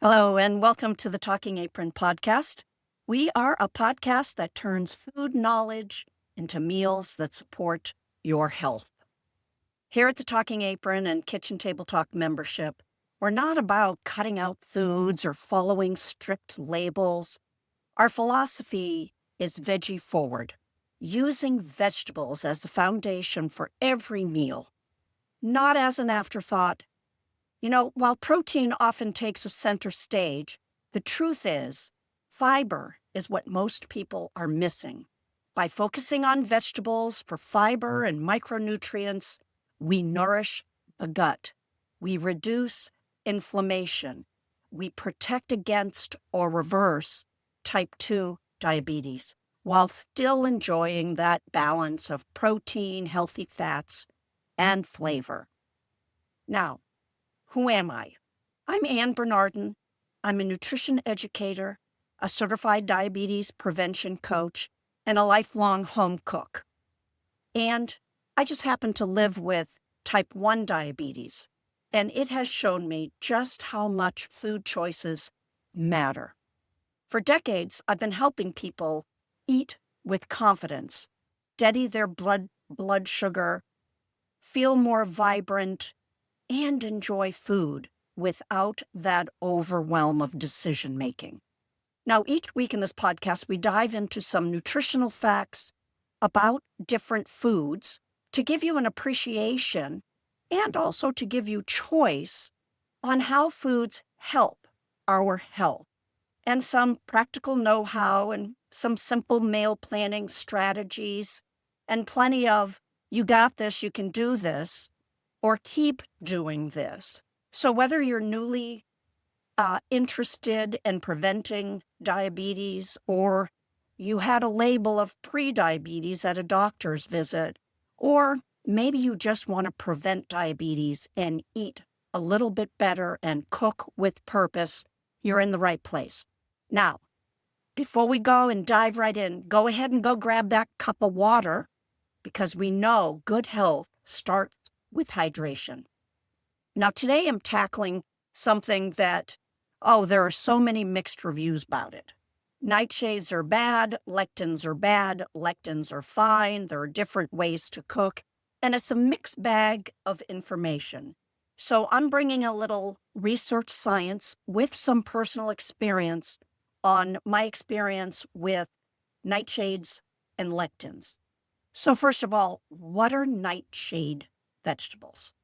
Hello, and welcome to the Talking Apron podcast. We are a podcast that turns food knowledge into meals that support your health. Here at the Talking Apron and Kitchen Table Talk membership, we're not about cutting out foods or following strict labels. Our philosophy is veggie forward, using vegetables as the foundation for every meal, not as an afterthought. While protein often takes a center stage, the truth is fiber is what most people are missing. By focusing on vegetables for fiber and micronutrients, we nourish the gut. We reduce inflammation. We protect against or reverse type 2 diabetes while still enjoying that balance of protein, healthy fats, and flavor. Now, who am I? I'm Ann Bernardin. I'm a nutrition educator, a certified diabetes prevention coach, and a lifelong home cook. And I just happen to live with type 1 diabetes, and it has shown me just how much food choices matter. For decades, I've been helping people eat with confidence, steady their blood sugar, feel more vibrant, and enjoy food without that overwhelm of decision making. Now, each week in this podcast, we dive into some nutritional facts about different foods to give you an appreciation and also to give you choice on how foods help our health, and some practical know-how and some simple meal planning strategies and plenty of you got this, you can do this, or keep doing this. So whether you're newly interested in preventing diabetes, or you had a label of pre-diabetes at a doctor's visit, or maybe you just want to prevent diabetes and eat a little bit better and cook with purpose, you're in the right place. Now, before we go and dive right in, go ahead and go grab that cup of water, because we know good health starts with hydration. Now, today I'm tackling something that, there are so many mixed reviews about it. Nightshades are bad, lectins are fine, there are different ways to cook, and it's a mixed bag of information. So I'm bringing a little research science with some personal experience on my experience with nightshades and lectins. So first of all, what are nightshade vegetables?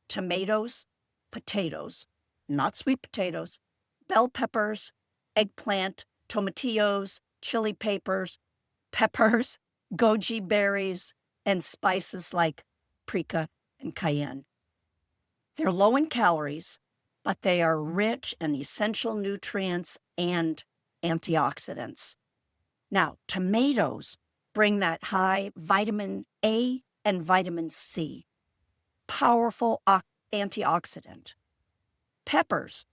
Tomatoes, potatoes, not sweet potatoes, bell peppers, eggplant, tomatillos, chili peppers, goji berries, and spices like paprika and cayenne. They're low in calories, but they are rich in essential nutrients and antioxidants. Now, tomatoes bring that high vitamin A and vitamin C, powerful antioxidant. Peppers,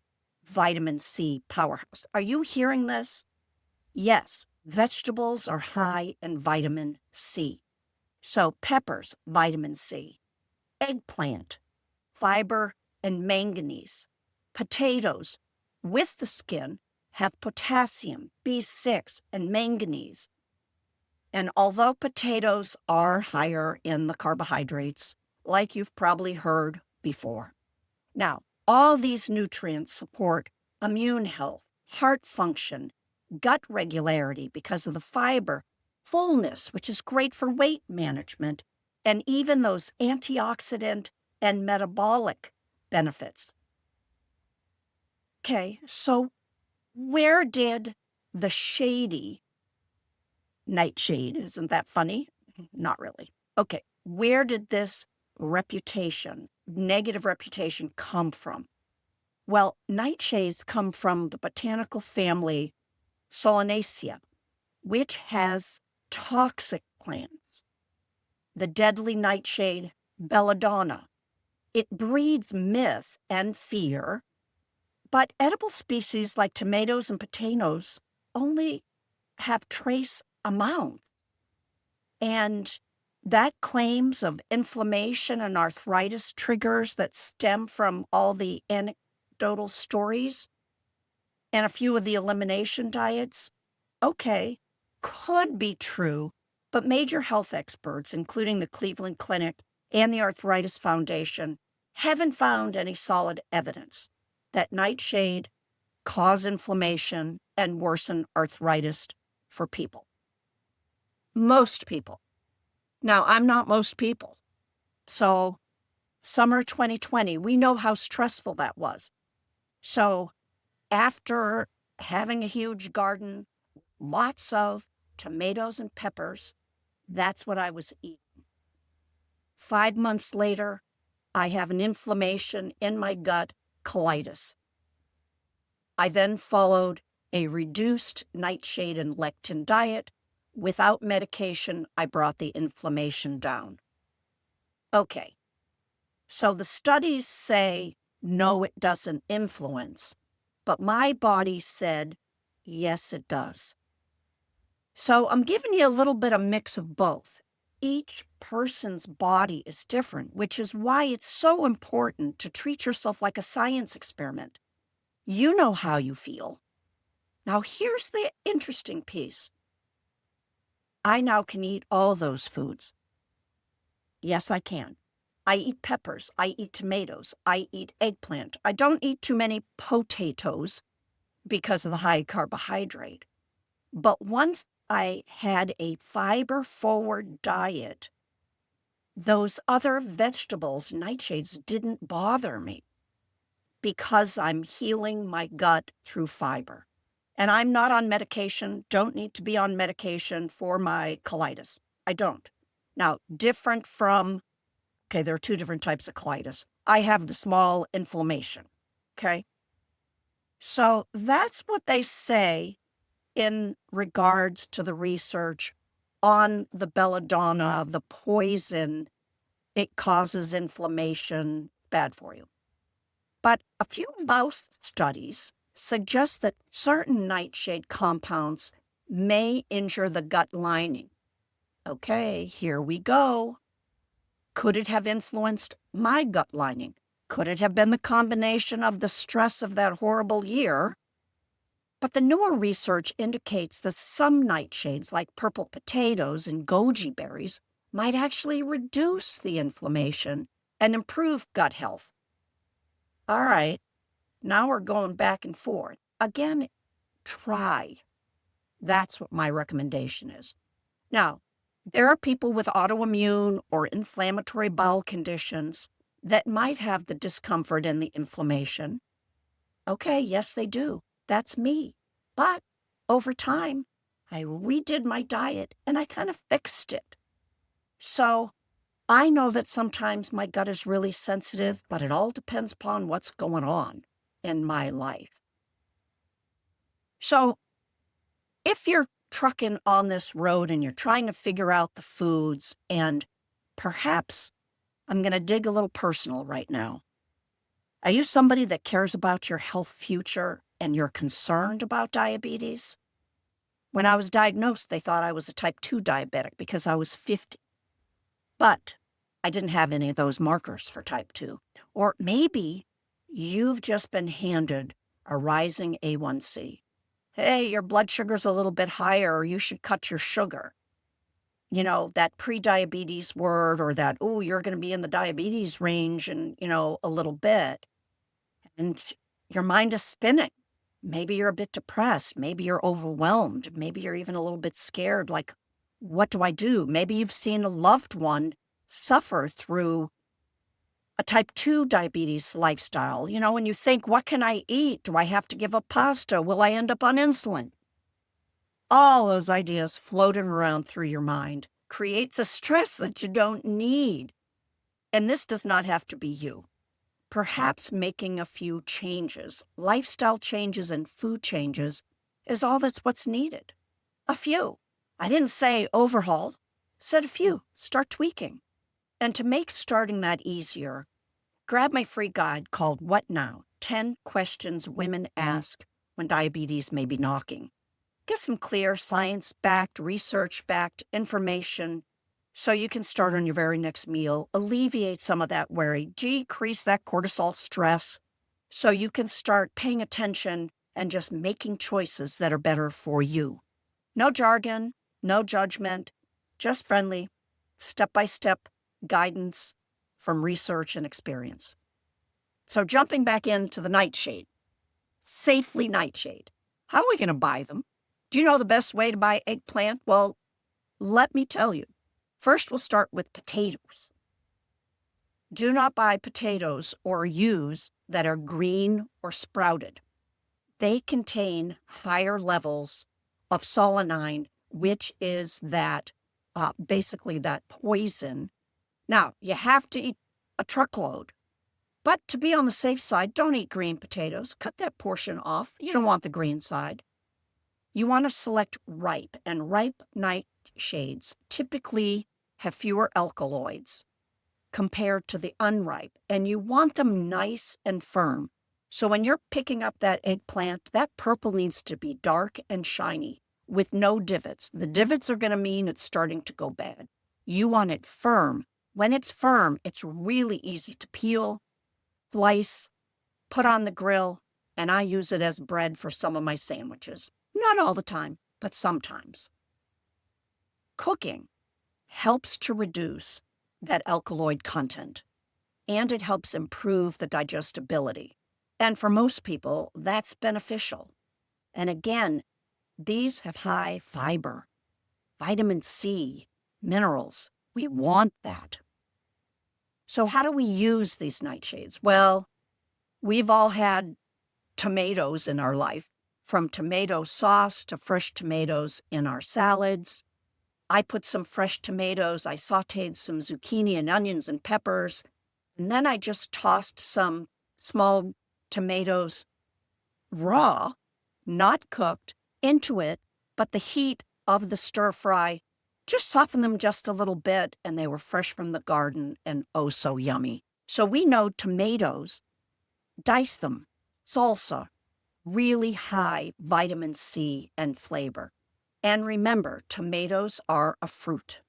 vitamin C powerhouse. Are you hearing this? Yes, vegetables are high in vitamin C. So peppers, vitamin C. Eggplant, fiber and manganese. Potatoes, with the skin, have potassium, B6, and manganese. And although potatoes are higher in the carbohydrates, like you've probably heard before. Now, all these nutrients support immune health, heart function, gut regularity because of the fiber, fullness, which is great for weight management, and even those antioxidant and metabolic benefits. Okay, so where did the shady nightshade, isn't that funny? Not really. Okay, where did this negative reputation come from? Well, nightshades come from the botanical family Solanaceae, which has toxic plants. The deadly nightshade belladonna. It breeds myth and fear, but edible species like tomatoes and potatoes only have trace amounts. And that claims of inflammation and arthritis triggers that stem from all the anecdotal stories, and a few of the elimination diets, okay, could be true, but major health experts, including the Cleveland Clinic and the Arthritis Foundation, haven't found any solid evidence that nightshade cause inflammation and worsen arthritis for people. Most people. Now, I'm not most people. So, summer 2020, we know how stressful that was. So, after having a huge garden, lots of tomatoes and peppers, that's what I was eating. 5 months later, I have an inflammation in my gut, colitis. I then followed a reduced nightshade and lectin diet. Without medication, I brought the inflammation down. Okay, so the studies say, no, it doesn't influence, but my body said, yes, it does. So I'm giving you a little bit of mix of both. Each person's body is different, which is why it's so important to treat yourself like a science experiment. You know how you feel. Now, here's the interesting piece. I now can eat all those foods. Yes, I can. I eat peppers. I eat tomatoes. I eat eggplant. I don't eat too many potatoes because of the high carbohydrate. But once I had a fiber-forward diet, those other vegetables, nightshades, didn't bother me because I'm healing my gut through fiber. And I'm not on medication, don't need to be on medication for my colitis. I don't. Now, different from, okay, there are two different types of colitis. I have the small inflammation, okay? So that's what they say in regards to the research on the belladonna, the poison. It causes inflammation, bad for you. But a few mouse studies suggest that certain nightshade compounds may injure the gut lining. Okay, here we go. Could it have influenced my gut lining? Could it have been the combination of the stress of that horrible year? But the newer research indicates that some nightshades, like purple potatoes and goji berries, might actually reduce the inflammation and improve gut health. All right, now we're going back and forth. Again, try. That's what my recommendation is. Now, there are people with autoimmune or inflammatory bowel conditions that might have the discomfort and the inflammation. Okay, yes, they do. That's me. But over time, I redid my diet and I kind of fixed it. So I know that sometimes my gut is really sensitive, but it all depends upon what's going on in my life. So if you're trucking on this road and you're trying to figure out the foods, and perhaps I'm going to dig a little personal right now. Are you somebody that cares about your health future and you're concerned about diabetes? When I was diagnosed, they thought I was a type 2 diabetic because I was 50. But I didn't have any of those markers for type 2. Or maybe you've just been handed a rising A1C. Hey, your blood sugar's a little bit higher, or you should cut your sugar. You know, that pre-diabetes word, or that, oh, you're going to be in the diabetes range in, a little bit. And your mind is spinning. Maybe you're a bit depressed. Maybe you're overwhelmed. Maybe you're even a little bit scared. Like, what do I do? Maybe you've seen a loved one suffer through a type 2 diabetes lifestyle, and you think, what can I eat? Do I have to give up pasta? Will I end up on insulin? All those ideas floating around through your mind creates a stress that you don't need. And this does not have to be you. Perhaps making a few changes, lifestyle changes and food changes, is all that's what's needed. A few. I didn't say overhaul, said a few. Start tweaking. And to make starting that easier, grab my free guide called What Now? 10 Questions Women Ask When Diabetes May Be Knocking. Get some clear, science-backed, research-backed information so you can start on your very next meal, alleviate some of that worry, decrease that cortisol stress so you can start paying attention and just making choices that are better for you. No jargon, no judgment, just friendly, step-by-step guidance from research and experience. So jumping back into the nightshade, safely nightshade. How are we going to buy them? Do you know the best way to buy eggplant? Well, let me tell you. First, we'll start with potatoes. Do not buy potatoes or ewes that are green or sprouted. They contain higher levels of solanine, which is basically that poison. Now, you have to eat a truckload, but to be on the safe side, don't eat green potatoes. Cut that portion off. You don't want the green side. You want to select ripe, and ripe nightshades typically have fewer alkaloids compared to the unripe, and you want them nice and firm. So when you're picking up that eggplant, that purple needs to be dark and shiny with no divots. The divots are going to mean it's starting to go bad. You want it firm. When it's firm, it's really easy to peel, slice, put on the grill, and I use it as bread for some of my sandwiches. Not all the time, but sometimes. Cooking helps to reduce that alkaloid content, and it helps improve the digestibility. And for most people, that's beneficial. And again, these have high fiber, vitamin C, minerals. We want that. So how do we use these nightshades? Well, we've all had tomatoes in our life, from tomato sauce to fresh tomatoes in our salads. I put some fresh tomatoes, I sauteed some zucchini and onions and peppers, and then I just tossed some small tomatoes raw, not cooked, into it, but the heat of the stir fry just softened them just a little bit, and they were fresh from the garden and oh so yummy. So we know tomatoes, dice them, salsa, really high vitamin C and flavor. And remember, tomatoes are a fruit.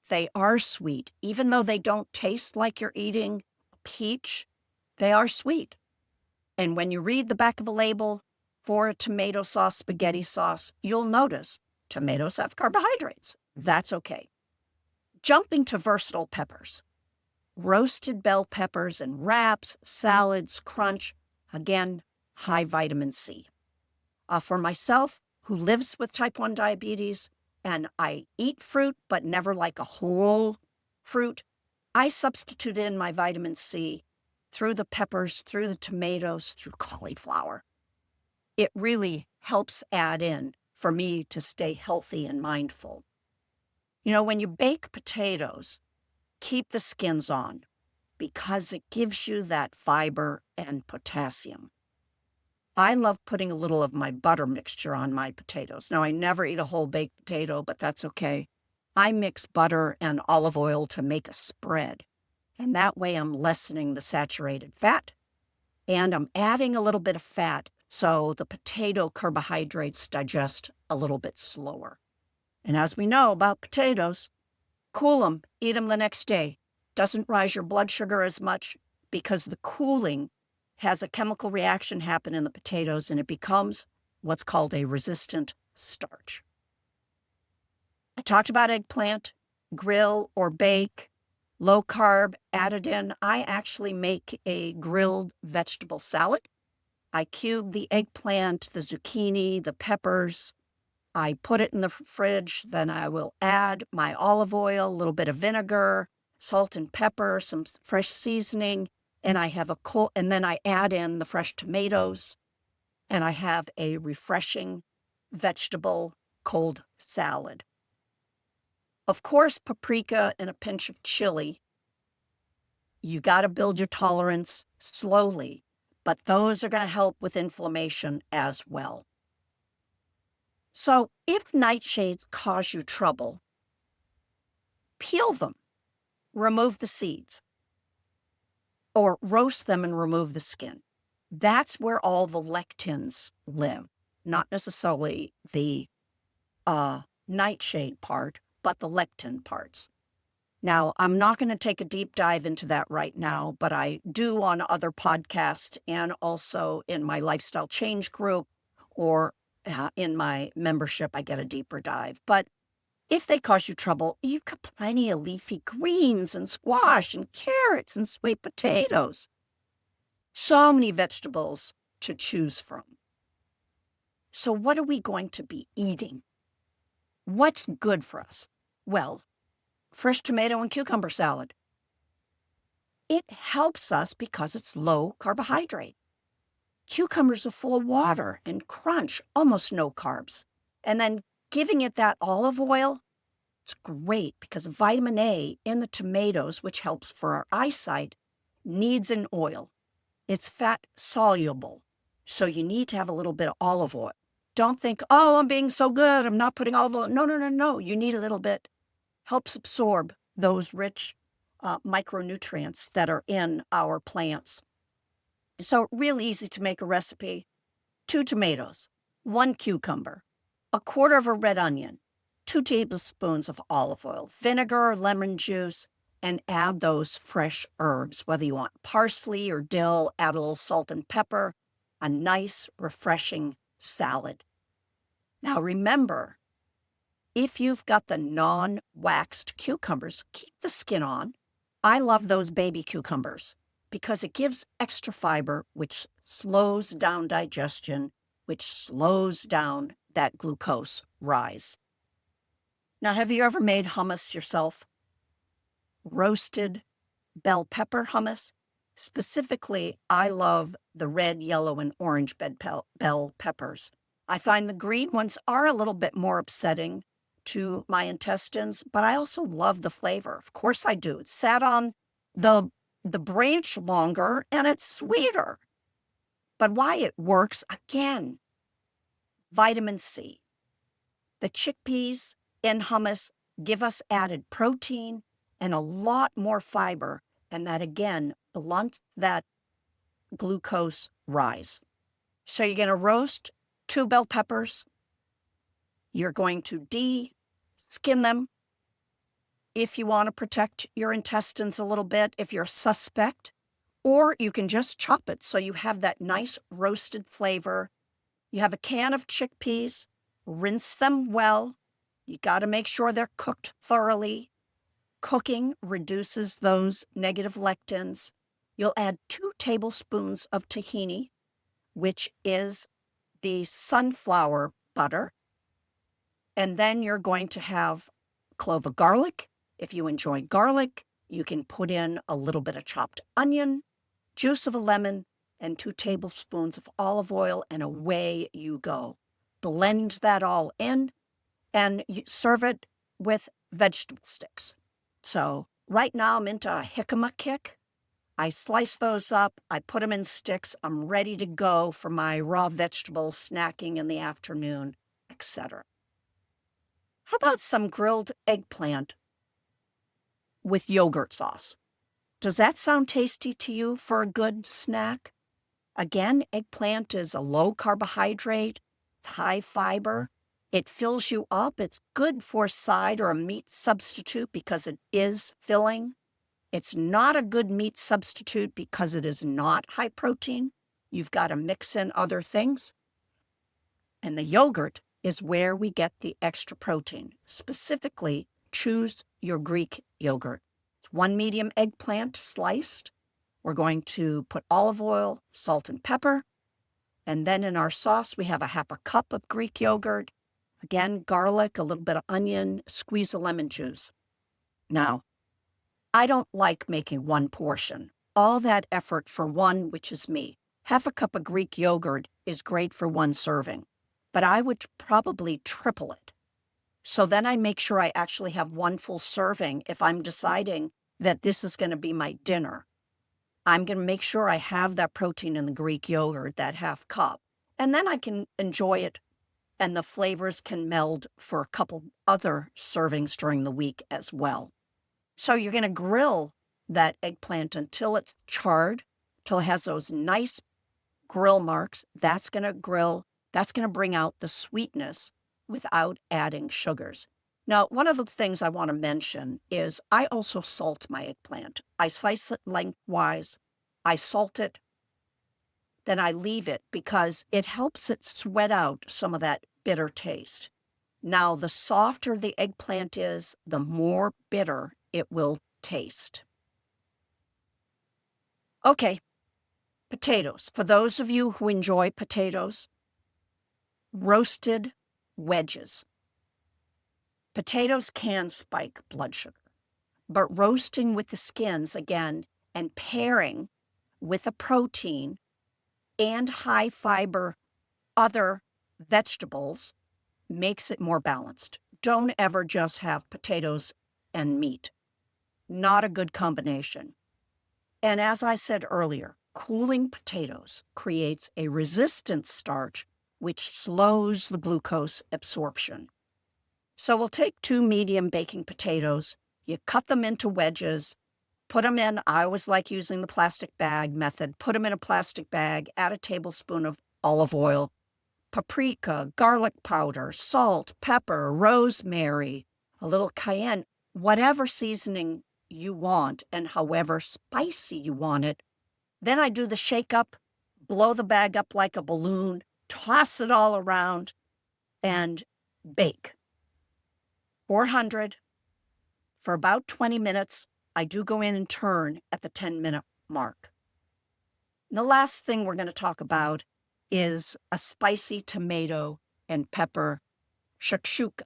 They are sweet. Even though they don't taste like you're eating a peach, they are sweet. And when you read the back of a label for a tomato sauce, spaghetti sauce, you'll notice tomatoes have carbohydrates. That's okay. Jumping to versatile peppers. Roasted bell peppers in wraps, salads, crunch. Again, high vitamin C. For myself, who lives with type 1 diabetes, and I eat fruit, but never like a whole fruit, I substitute in my vitamin C through the peppers, through the tomatoes, through cauliflower. It really helps add in for me to stay healthy and mindful. You know, when you bake potatoes, keep the skins on because it gives you that fiber and potassium. I love putting a little of my butter mixture on my potatoes. Now, I never eat a whole baked potato, but that's okay. I mix butter and olive oil to make a spread, and that way I'm lessening the saturated fat, and I'm adding a little bit of fat so the potato carbohydrates digest a little bit slower. And as we know about potatoes, cool them, eat them the next day. Doesn't rise your blood sugar as much because the cooling has a chemical reaction happen in the potatoes, and it becomes what's called a resistant starch. I talked about eggplant, grill or bake, low carb, added in. I actually make a grilled vegetable salad. I cube the eggplant, the zucchini, the peppers. I put it in the fridge. Then I will add my olive oil, a little bit of vinegar, salt and pepper, some fresh seasoning, and and then I add in the fresh tomatoes, and I have a refreshing vegetable cold salad. Of course, paprika and a pinch of chili. You got to build your tolerance slowly, but those are going to help with inflammation as well. So if nightshades cause you trouble, peel them, remove the seeds, or roast them and remove the skin. That's where all the lectins live, not necessarily the nightshade part, but the lectin parts. Now, I'm not going to take a deep dive into that right now, but I do on other podcasts and also in my lifestyle change group. or in my membership, I get a deeper dive. But if they cause you trouble, you've got plenty of leafy greens and squash and carrots and sweet potatoes. So many vegetables to choose from. So what are we going to be eating? What's good for us? Well, fresh tomato and cucumber salad. It helps us because it's low carbohydrate. Cucumbers are full of water and crunch, almost no carbs. And then giving it that olive oil, it's great because vitamin A in the tomatoes, which helps for our eyesight, needs an oil. It's fat soluble, so you need to have a little bit of olive oil. Don't think, oh, I'm being so good, I'm not putting olive oil. No. You need a little bit. Helps absorb those rich micronutrients that are in our plants. So real easy to make a recipe. 2 tomatoes, 1 cucumber, a quarter of a red onion, 2 tablespoons of olive oil, vinegar or lemon juice, and add those fresh herbs, whether you want parsley or dill, add a little salt and pepper, a nice, refreshing salad. Now remember, if you've got the non-waxed cucumbers, keep the skin on. I love those baby cucumbers because it gives extra fiber, which slows down digestion, which slows down that glucose rise. Now, have you ever made hummus yourself? Roasted bell pepper hummus? Specifically, I love the red, yellow, and orange bell peppers. I find the green ones are a little bit more upsetting to my intestines, but I also love the flavor. Of course I do. It sat on the branch longer and it's sweeter. But why it works, again, vitamin C. The chickpeas in hummus give us added protein and a lot more fiber, and that again blunts that glucose rise. So you're going to roast 2 bell peppers. You're going to de-skin them if you want to protect your intestines a little bit, if you're suspect, or you can just chop it so you have that nice roasted flavor. You have a can of chickpeas, rinse them well. You got to make sure they're cooked thoroughly. Cooking reduces those negative lectins. You'll add 2 tablespoons of tahini, which is the sunflower butter. And then you're going to have a clove of garlic. If you enjoy garlic, you can put in a little bit of chopped onion, juice of a lemon, and 2 tablespoons of olive oil, and away you go. Blend that all in, and you serve it with vegetable sticks. So right now I'm into a jicama kick. I slice those up, I put them in sticks, I'm ready to go for my raw vegetables, snacking in the afternoon, etc. How about some grilled eggplant with yogurt sauce? Does that sound tasty to you for a good snack? Again, eggplant is a low carbohydrate, high fiber. It fills you up. It's good for side or a meat substitute because it is filling. It's not a good meat substitute because it is not high protein. You've got to mix in other things. And the yogurt is where we get the extra protein. Specifically, choose your Greek yogurt. It's 1 medium eggplant sliced. We're going to put olive oil, salt, and pepper. And then in our sauce, we have a half a cup of Greek yogurt. Again, garlic, a little bit of onion, squeeze of lemon juice. Now, I don't like making one portion. All that effort for one, which is me. Half a cup of Greek yogurt is great for 1 serving, but I would probably triple it. So then I make sure I actually have 1 full serving if I'm deciding that this is going to be my dinner. I'm going to make sure I have that protein in the Greek yogurt, that half cup, and then I can enjoy it, and the flavors can meld for a couple other servings during the week as well. So you're going to grill that eggplant until it's charred, till it has those nice grill marks. That's going to grill. That's going to bring out the sweetness without adding sugars. Now, one of the things I want to mention is I also salt my eggplant. I slice it lengthwise. I salt it then I leave it because it helps it sweat out some of that bitter taste. Now, the softer the eggplant is, the more bitter it will taste. Okay, potatoes. For those of you who enjoy potatoes, roasted wedges. Potatoes can spike blood sugar, but roasting with the skins again and pairing with a protein and high fiber other vegetables makes it more balanced. Don't ever just have potatoes and meat. Not a good combination. And as I said earlier, cooling potatoes creates a resistant starch which slows the glucose absorption. So we'll take 2 medium baking potatoes, you cut them into wedges, put them in, I always like using the plastic bag method, put them in a plastic bag, add a tablespoon of olive oil, paprika, garlic powder, salt, pepper, rosemary, a little cayenne, whatever seasoning you want and however spicy you want it. Then I do the shake up, blow the bag up like a balloon, toss it all around, and bake. 400 for about 20 minutes. I do go in and turn at the 10-minute mark. And the last thing we're going to talk about is a spicy tomato and pepper shakshuka.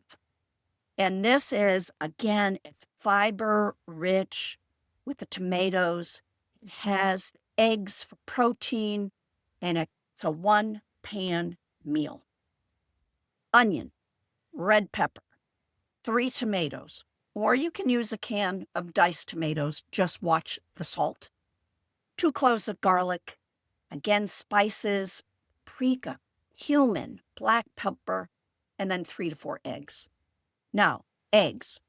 And this is, again, it's fiber rich with the tomatoes. It has eggs for protein, and it's a 1-pan meal. Onion, red pepper, 3 tomatoes, or you can use a can of diced tomatoes, just watch the salt. 2 cloves of garlic, again, spices, paprika, cumin, black pepper, and then 3 to 4 eggs. Now, eggs,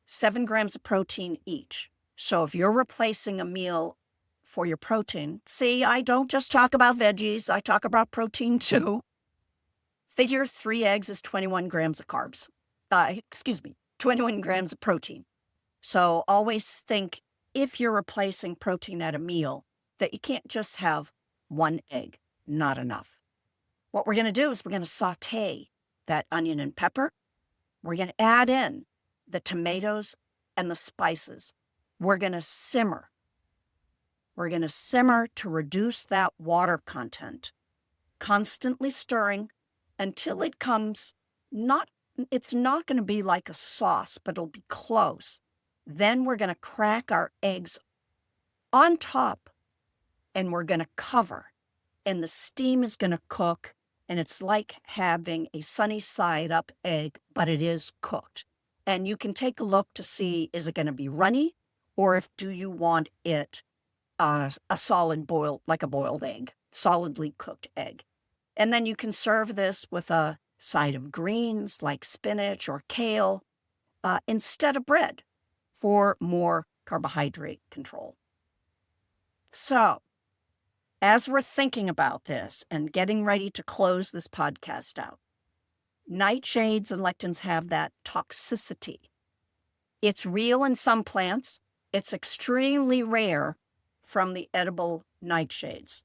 7 grams of protein each. So if you're replacing a meal for your protein, see, I don't just talk about veggies, I talk about protein too. Figure 3 eggs is 21 grams of carbs. 21 grams of protein. So always think, if you're replacing protein at a meal, that you can't just have 1 egg, not enough. What we're going to do is we're going to saute that onion and pepper. We're going to add in the tomatoes and the spices. We're going to simmer. We're going to simmer to reduce that water content, constantly stirring until it comes it's not going to be like a sauce, but it'll be close. Then we're going to crack our eggs on top and we're going to cover. And the steam is going to cook, and it's like having a sunny side up egg, but it is cooked. And you can take a look to see, is it going to be runny, or do you want it a solid boiled, like a boiled egg, solidly cooked egg. And then you can serve this with a side of greens like spinach or kale instead of bread for more carbohydrate control. So, as we're thinking about this and getting ready to close this podcast out, nightshades and lectins have that toxicity. It's real in some plants. It's extremely rare from the edible nightshades.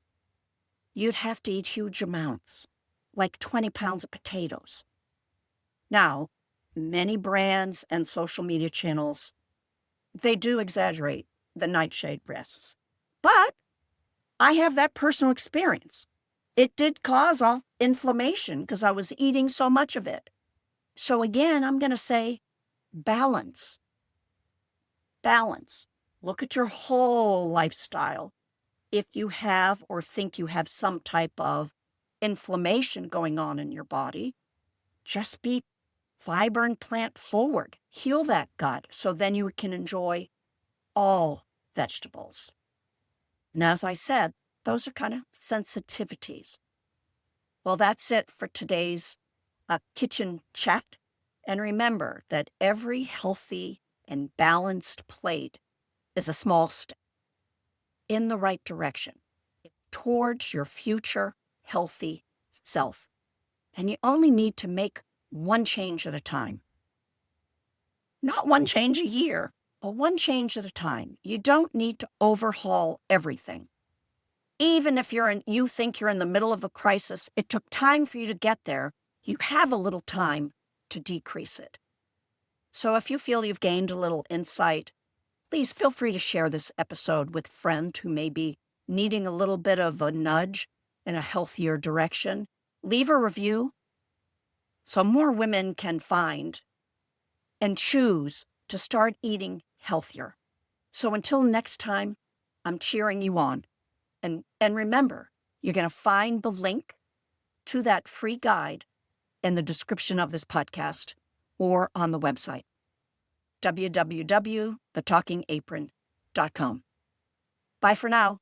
You'd have to eat huge amounts, like 20 pounds of potatoes. Now, many brands and social media channels, they do exaggerate the nightshade risks. But I have that personal experience. It did cause inflammation because I was eating so much of it. So again, I'm going to say balance. Balance. Look at your whole lifestyle. If you have or think you have some type of inflammation going on in your body, just be fiber and plant forward. Heal that gut so then you can enjoy all vegetables. And as I said, those are kind of sensitivities. Well, that's it for today's kitchen chat. And remember that every healthy and balanced plate is a small step in the right direction towards your future healthy self. And you only need to make one change at a time. Not one change a year, but one change at a time. You don't need to overhaul everything. Even if you think you're in the middle of a crisis, it took time for you to get there. You have a little time to decrease it. So if you feel you've gained a little insight, please feel free to share this episode with a friend who may be needing a little bit of a nudge in a healthier direction. Leave a review so more women can find and choose to start eating healthier. So until next time, I'm cheering you on. And remember, you're going to find the link to that free guide in the description of this podcast or on the website, www.thetalkingapron.com. Bye for now.